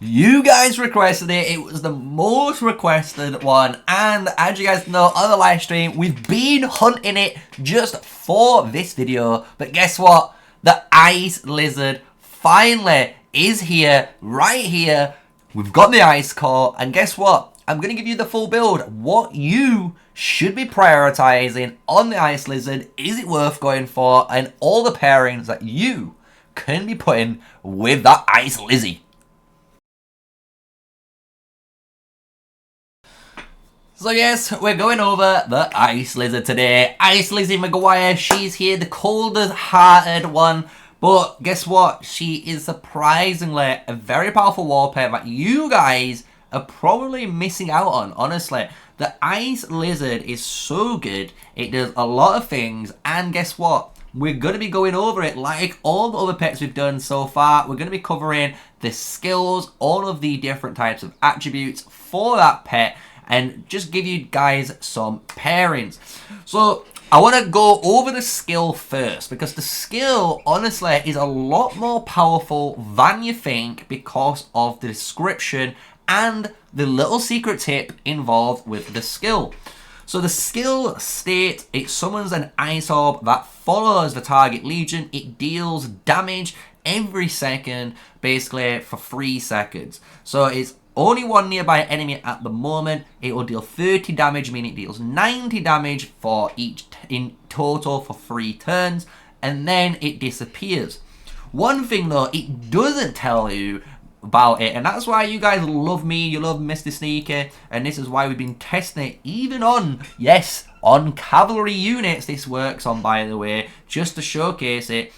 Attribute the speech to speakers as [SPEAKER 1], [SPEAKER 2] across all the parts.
[SPEAKER 1] You guys requested it. It was the most requested one, and as you guys know on the live stream, we've been hunting it just for this video. But guess what? The ice lizard finally is here, right here. We've got the ice core, and guess what? I'm going to give you the full build. What you should be prioritizing on the ice lizard. Is it worth going for? And all the pairings that you can be putting with that ice lizzie. So yes, we're going over the Ice Lizard today. Ice Lizzie McGuire, she's here, the coldest-hearted one. But guess what? She is surprisingly a very powerful war pair that you guys are probably missing out on, honestly. The Ice Lizard is so good. It does a lot of things. And guess what? We're going to be going over it like all the other pets we've done so far. We're going to be covering the skills, all of the different types of attributes for that pet, and just give you guys some pairings. So I want to go over the skill first, because the skill honestly is a lot more powerful than you think because of the description and the little secret tip involved with the skill. So the skill states it summons an ice orb that follows the target legion. It deals damage every second, basically for 3 seconds. So it's only one nearby enemy at the moment. It will deal 30 damage, meaning it deals 90 damage for each in total for 3 turns, and then it disappears. One thing though, it doesn't tell you about it, and that's why you guys love me, you love MrSneakyy, and this is why we've been testing it even on, yes, on cavalry units this works on, by the way, just to showcase it.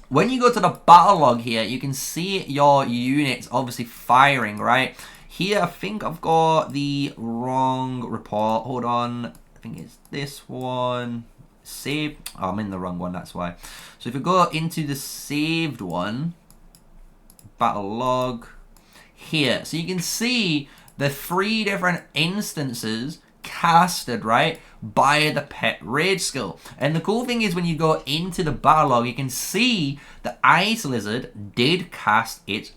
[SPEAKER 1] When you go to the battle log here, you can see your units obviously firing, right? Here, I think I've got the wrong report. Hold on. I think it's this one. Save. Oh, I'm in the wrong one, that's why. So if we go into the saved one, battle log, here. So you can see the 3 different instances casted, right, by the pet rage skill. And the cool thing is when you go into the battle log, you can see the Ice Lizard did cast its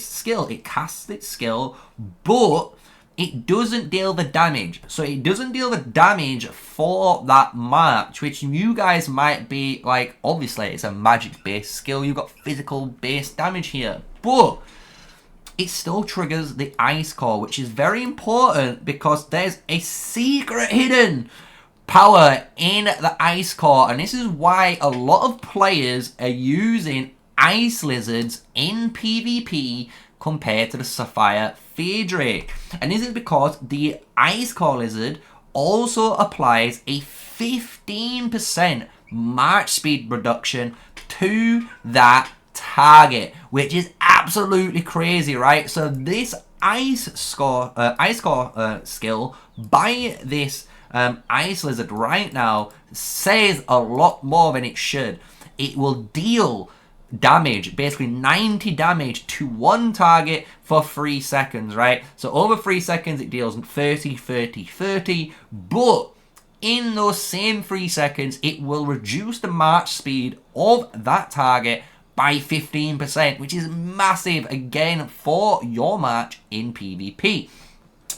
[SPEAKER 1] skill. It casts its skill, but it doesn't deal the damage. So it doesn't deal the damage for that match, which you guys might be like, obviously it's a magic based skill, you've got physical based damage here, but it still triggers the ice core, which is very important because there's a secret hidden power in the ice core, and this is why a lot of players are using ice lizards in PvP compared to the Sapphire Phaedrake. And this is because the ice core lizard also applies a 15% march speed reduction to that target, which is absolutely crazy, right? So this ice core skill by this ice lizard right now says a lot more than it should. It will deal damage, basically 90 damage to one target for 3 seconds, right? So over 3 seconds it deals 30, 30, 30, but in those same 3 seconds it will reduce the march speed of that target by 15%, which is massive, again, for your match in PvP.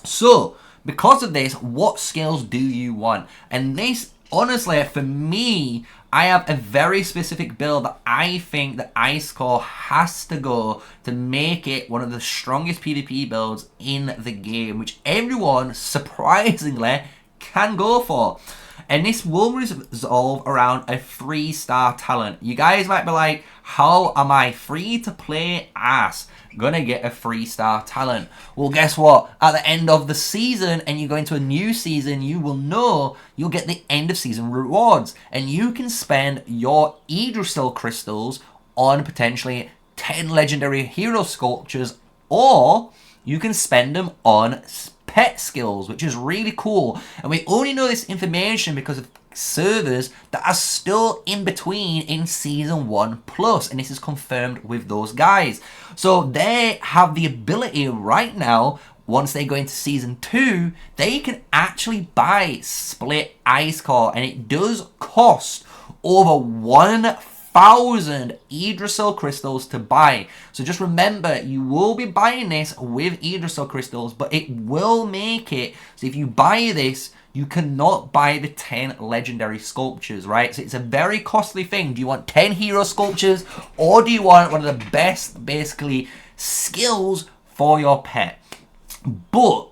[SPEAKER 1] So, because of this, what skills do you want? And this, honestly, for me, I have a very specific build that I think the Ice Core has to go to make it one of the strongest PvP builds in the game, which everyone, surprisingly, can go for. And this will resolve around a 3-star talent. You guys might be like, how am I free to play ass gonna get a 3-star talent? Well, guess what? At the end of the season, and you go into a new season, you will know you'll get the end of season rewards. And you can spend your Idrisil crystals on potentially 10 legendary hero sculptures, or you can spend them on pet skills, which is really cool. And we only know this information because of servers that are still in between in season 1+, and this is confirmed with those guys. So they have the ability right now, once they go into season 2, they can actually buy split ice core, and it does cost over 1,000 1,000 Yggdrasil crystals to buy. So just remember, you will be buying this with Yggdrasil crystals, but it will make it so if you buy this, you cannot buy the 10 legendary sculptures, right? So it's a very costly thing. Do you want 10 hero sculptures, or do you want one of the best, basically, skills for your pet? But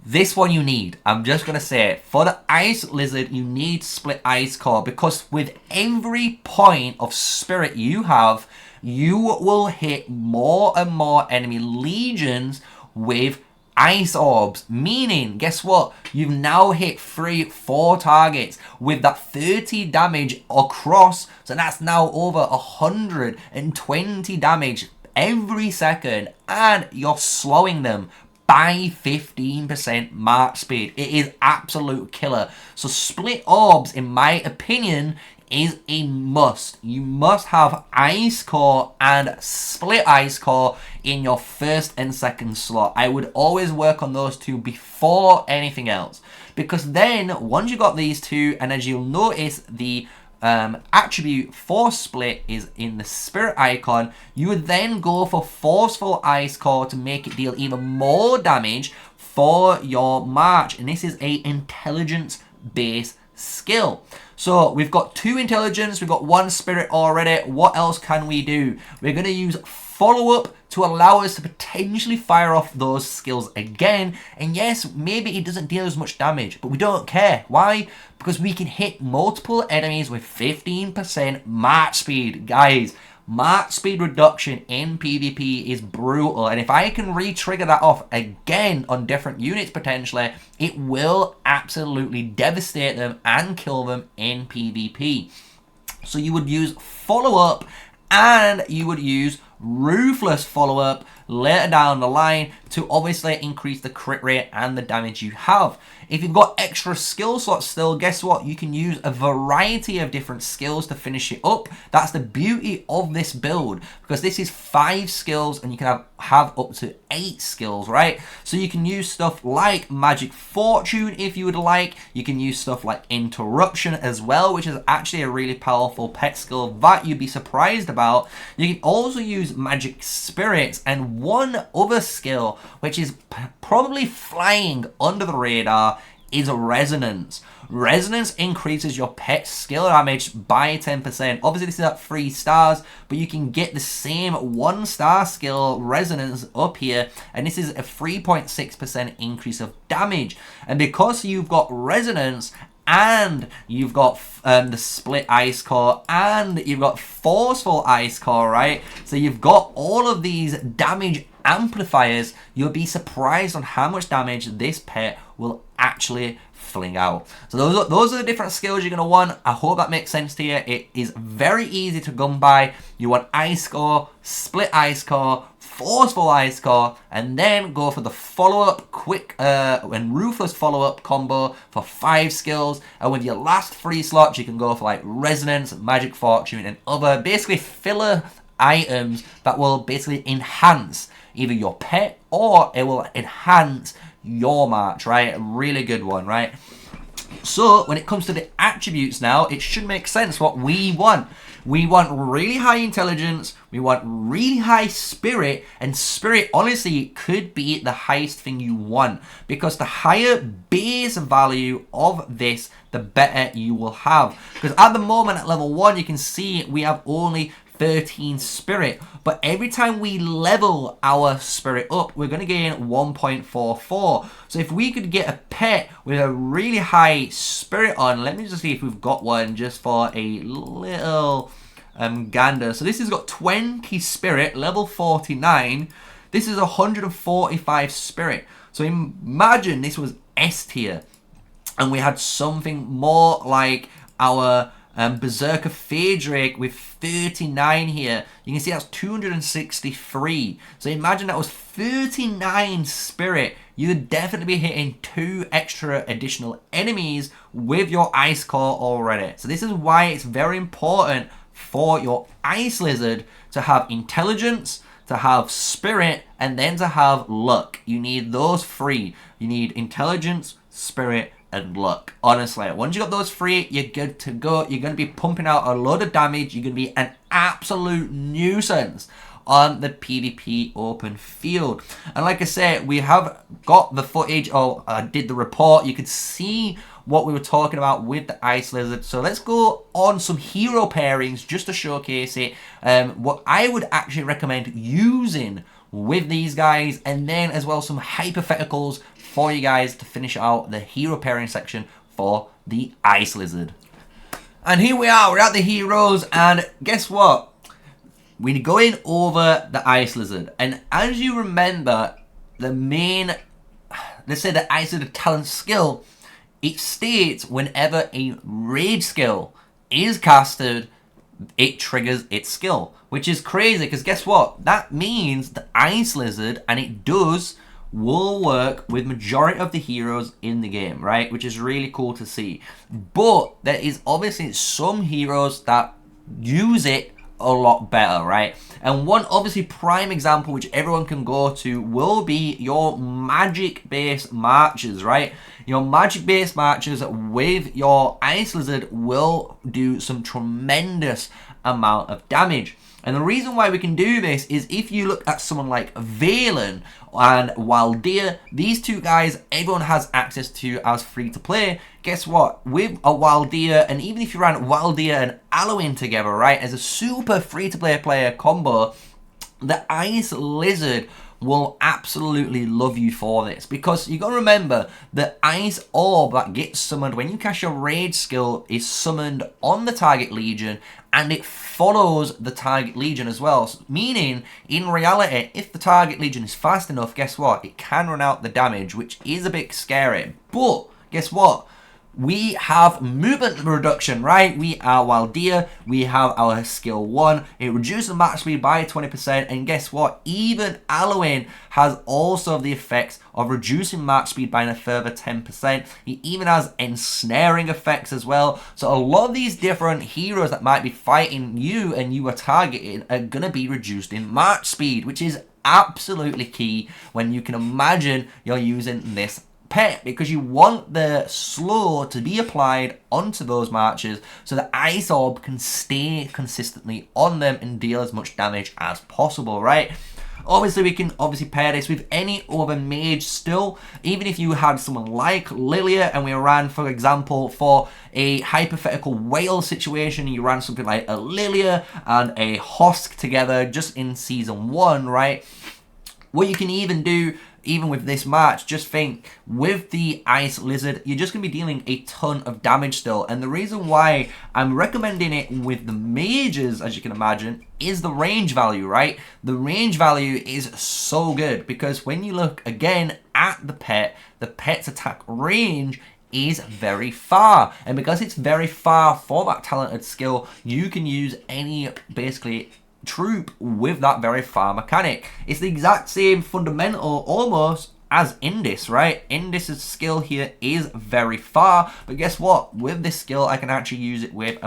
[SPEAKER 1] this one you need. I'm just going to say it. For the Ice Lizard, you need Split Ice Core, because with every point of spirit you have, you will hit more and more enemy legions with ice orbs. Meaning, guess what? You've now hit 4 targets with that 30 damage across. So that's now over 120 damage every second. And you're slowing them by 15% march speed. It is absolute killer. So split orbs, in my opinion, is a must. You must have Ice Core and Split Ice Core in your first and second slot. I would always work on those two before anything else, because then once you got these two, and as you'll notice, the attribute for split is in the spirit icon, you would then go for Forceful Ice Core to make it deal even more damage for your march, and this is a intelligence based skill. So we've got 2 intelligence, we've got 1 spirit already. What else can we do? We're going to use follow up to allow us to potentially fire off those skills again. And yes, maybe it doesn't deal as much damage, but we don't care. Why? Because we can hit multiple enemies with 15% march speed. Guys, march speed reduction in PvP is brutal, and if I can re-trigger that off again on different units potentially, it will absolutely devastate them and kill them in PvP. So you would use follow-up, and you would use ruthless follow-up later down the line to obviously increase the crit rate and the damage you have. If you've got extra skill slots still, guess what? You can use a variety of different skills to finish it up. That's the beauty of this build, because this is 5 skills and you can have up to 8 skills, right? So you can use stuff like Magic Fortune if you would like. You can use stuff like Interruption as well, which is actually a really powerful pet skill that you'd be surprised about. You can also use Magic Spirits, and one other skill, which is probably flying under the radar, is Resonance. Resonance increases your pet skill damage by 10%. Obviously, this is at 3 stars, but you can get the same 1-star skill Resonance up here, and this is a 3.6% increase of damage. And because you've got Resonance, and you've got the Split Ice Core, and you've got Forceful Ice Core, right? So you've got all of these damage amplifiers. You'll be surprised on how much damage this pet will actually fling out. So those are the different skills you're going to want. I hope that makes sense to you. It is very easy to come by. You want Ice Core, Split Ice Core, Forceful Ice Core, and then go for the follow-up quick and ruthless follow-up combo for 5 skills. And with your last 3 slots, you can go for like Resonance, Magic Fortune, and other basically filler items that will basically enhance either your pet or it will enhance your march, right? A really good one, right? So when it comes to the attributes now, it should make sense what we want. We want really high intelligence, we want really high spirit, and spirit honestly could be the highest thing you want, because the higher base value of this, the better you will have. Because at the moment at level 1, you can see we have only 13 spirit, but every time we level our spirit up, we're going to gain 1.44. So if we could get a pet with a really high spirit on, let me just see if we've got one just for a little gander. So this has got 20 spirit, level 49. This is 145 spirit. So imagine this was S tier and we had something more like our Berserker Phaedrake with 39 here. You can see that's 263. So imagine that was 39 spirit. You would definitely be hitting 2 extra additional enemies with your Ice Core already. So this is why it's very important for your Ice Lizard to have intelligence, to have spirit, and then to have luck. You need those 3. You need intelligence, spirit, and luck. Honestly, once you got those 3, you're good to go. You're going to be pumping out a load of damage. You're going to be an absolute nuisance on the PvP open field. And like I said, we have got the footage, or I did the report. You could see what we were talking about with the Ice Lizard. So let's go on some hero pairings just to showcase it. What I would actually recommend using with these guys, and then as well some hypotheticals for you guys to finish out the hero pairing section for the Ice Lizard. And here we are, we're at the heroes, and guess what? We're going over the Ice Lizard, and as you remember, the main, let's say the Ice Lizard talent skill, it states whenever a rage skill is casted, it triggers its skill, which is crazy, because guess what? That means the Ice Lizard, and it does, will work with majority of the heroes in the game, right? Which is really cool to see. But there is obviously some heroes that use it a lot better, right? And one obviously prime example which everyone can go to will be your magic based marches, right? Your magic based marches with your Ice Lizard will do some tremendous amount of damage. And the reason why we can do this is if you look at someone like Valen and Waldir, these two guys everyone has access to as free to play. Guess what? With a Waldir, and even if you ran Waldir and Alwyn together, right, as a super free to play player combo, the Ice Lizard will absolutely love you for this, because you got to remember the ice orb that gets summoned when you cast your rage skill is summoned on the target legion, and it follows the target legion as well, meaning in reality if the target legion is fast enough, guess what, it can run out the damage, which is a bit scary. But guess what, we have movement reduction, right? We are Waldir, we have our skill 1, it reduces Max speed by 20%, and guess what? Even Alwyn has also the effects of reducing Max speed by a further 10%. He even has ensnaring effects as well. So a lot of these different heroes that might be fighting you and you are targeting are gonna be reduced in March speed, which is absolutely key when you can imagine you're using this pet, because you want the slow to be applied onto those marches so the ice orb can stay consistently on them and deal as much damage as possible, right? Obviously, we can pair this with any other mage still. Even if you had someone like Lilia and we ran, for example, for a hypothetical whale situation, you ran something like a Lilia and a Husk together just in Season 1, right? What you can even do, even with this match, just think, with the Ice Lizard, you're just going to be dealing a ton of damage still. And the reason why I'm recommending it with the mages, as you can imagine, is the range value, right? The range value is so good, because when you look again at the pet's attack range is very far. And because it's very far for that talented skill, you can use any, basically, troop with that very far mechanic. It's the exact same fundamental almost as Indis, right? Indis' skill here is very far, but guess what? With this skill, I can actually use it with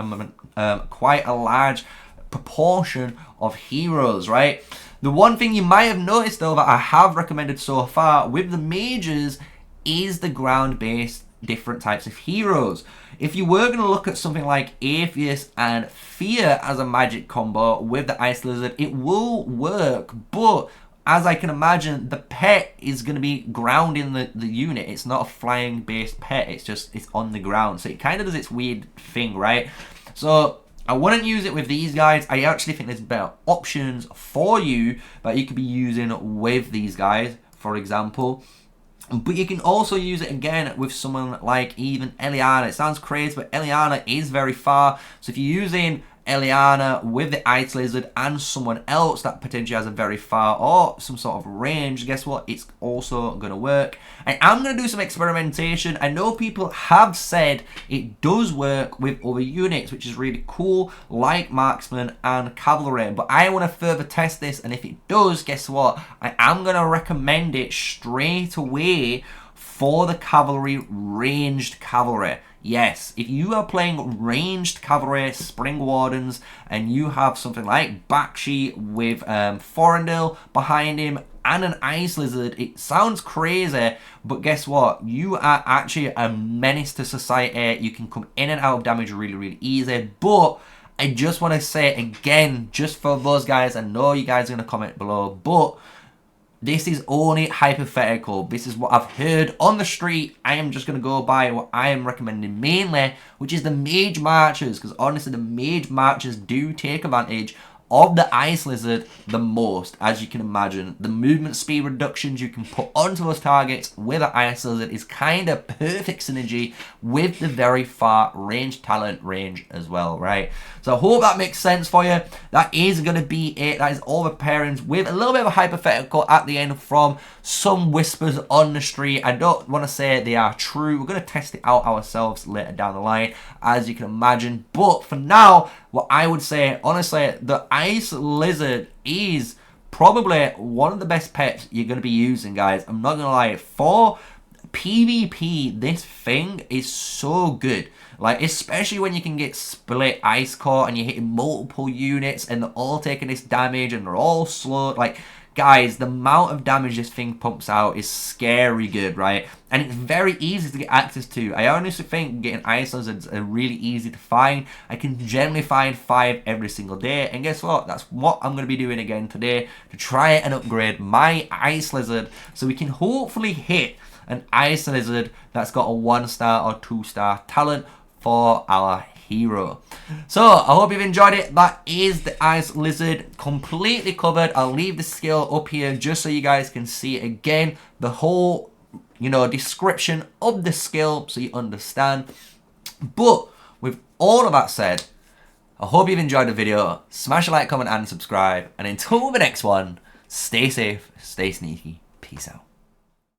[SPEAKER 1] quite a large proportion of heroes, right? The one thing you might have noticed though that I have recommended so far with the mages is the ground-based different types of heroes. If you were going to look at something like Atheist and Fear as a magic combo with the Ice Lizard, it will work, but as I can imagine, the pet is going to be grounding the unit. It's not a flying based pet, it's on the ground, so it kind of does its weird thing, right? So I wouldn't use it with these guys. I actually think there's better options for you that you could be using with these guys, for example. But you can also use it again with someone like even Eliana. It sounds crazy, but Eliana is very far. So if you're using Eliana with the Ice Lizard and someone else that potentially has a very far or some sort of range, guess what? It's also going to work. And I'm going to do some experimentation. I know people have said it does work with other units, which is really cool, like Marksman and Cavalry. But I want to further test this, and if it does, guess what? I am going to recommend it straight away for the Cavalry, ranged Cavalry. Yes, if you are playing ranged cavalry, Spring Wardens, and you have something like Bakshi with Forandil behind him and an Ice Lizard, it sounds crazy, but guess what? You are actually a menace to society. You can come in and out of damage really, really easy, but I just want to say again, just for those guys, I know you guys are going to comment below, but this is only hypothetical. This is what I've heard on the street. I am just going to go by what I am recommending mainly, which is the Mage Marchers, because honestly, the Mage Marchers do take advantage of the Ice Lizard the most, as you can imagine. The movement speed reductions you can put onto those targets with the Ice Lizard is kind of perfect synergy with the very far range talent range as well, right? So I hope that makes sense for you. That is going to be it. That is all the pairings with a little bit of a hypothetical at the end from some whispers on the street. I don't want to say they are true. We're going to test it out ourselves later down the line, as you can imagine. But for now, what I would say, honestly, the Ice Lizard is probably one of the best pets you're going to be using, guys. I'm not going to lie. For PvP, this thing is so good. Like, especially when you can get split Ice Core and you're hitting multiple units and they're all taking this damage and they're all slow. Like, guys, the amount of damage this thing pumps out is scary good, right? And it's very easy to get access to. I honestly think getting Ice Lizards are really easy to find. I can generally find 5 every single day. And guess what? That's what I'm going to be doing again today, to try and upgrade my Ice Lizard so we can hopefully hit an Ice Lizard that's got a 1-star or 2-star talent for our hero. So I hope you've enjoyed it. That is the Ice Lizard completely covered. I'll leave the skill up here just so you guys can see it again, the whole, you know, description of the skill so you understand. But with all of that said, I hope you've enjoyed the video. Smash a like, comment and subscribe, and until the next one, stay safe, stay sneaky. Peace out.